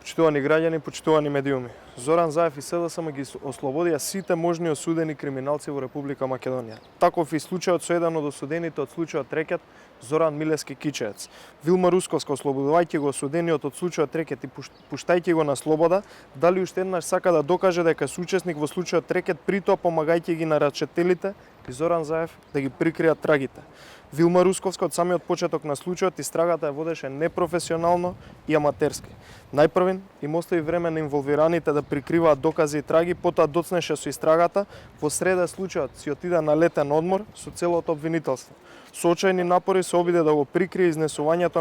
Почитувани граѓани, почитувани медиуми. Зоран Заев и СДСМ ги ослободија сите можни осудени криминалци во Република Македонија. Таков и случајот со еден од осудените од случајот Рекет, Зоран Милевски Кичеец. Вилма Русковска, ослободувајќи го осудениот од случајот Рекет и пуштајќи го на слобода, дали уште еднаш сака да докаже дека е соучесник во случајот Рекет, при тоа помагајќи ги нарачителите и Зоран Заев да ги прикријат трагите. Вилма Русковска од самиот почеток на случајот истрагата ја водеше непрофесионално и аматерски. Најпрвен им остави време на инволвираните да прикриваат докази и траги, потоа доцнеше со истрагата, во среда случајот си отида на летен одмор со целото обвинителство. Со очајни напори се обиде да го прикрие изнесувањето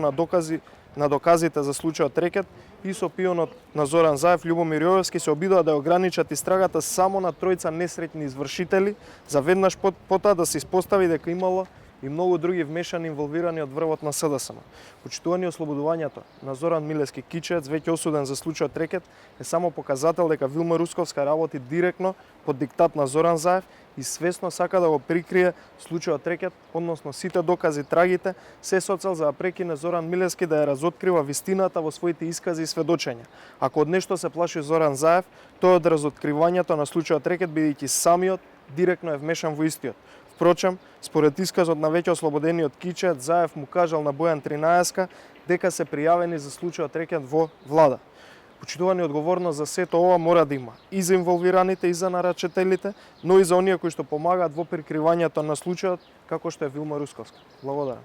на доказите за случајот Рекет и со пионот на Зоран Заев, Љубомир Јовевски, се обидува да ограничат истрагата само на тројца несреќни извршители, за веднаш потоа да се испостави дека имало и многу други вмешани инволвирани од врвот на СДСМ. Почитувани ослободувањето на Зоран Милевски Кичеец, веќе осуден за случајот Рекет, е само показател дека Вилма Русковска работи директно под диктат на Зоран Заев и свесно сака да го прикрие случајот Рекет, односно сите докази трагите, се со цел за да прекине Зоран Милевски да ја разоткрива вистината во своите искази и сведочења. Ако од нешто се плаши Зоран Заев, тоа е од разоткривањето на случајот Рекет, бидејќи самиот директно е вмешан во истиот. Впрочем, според исказот на веќе ослободениот Кичеец, Заев му кажал на Бојан Тринаеска дека се пријавени за случајот Рекет во влада. Почитувани, одговорност за сето ова мора да има и за инволвираните и за нарачителите, но и за оние кои што помагаат во прикривањето на случајот, како што е Вилма Русковска. Благодарам.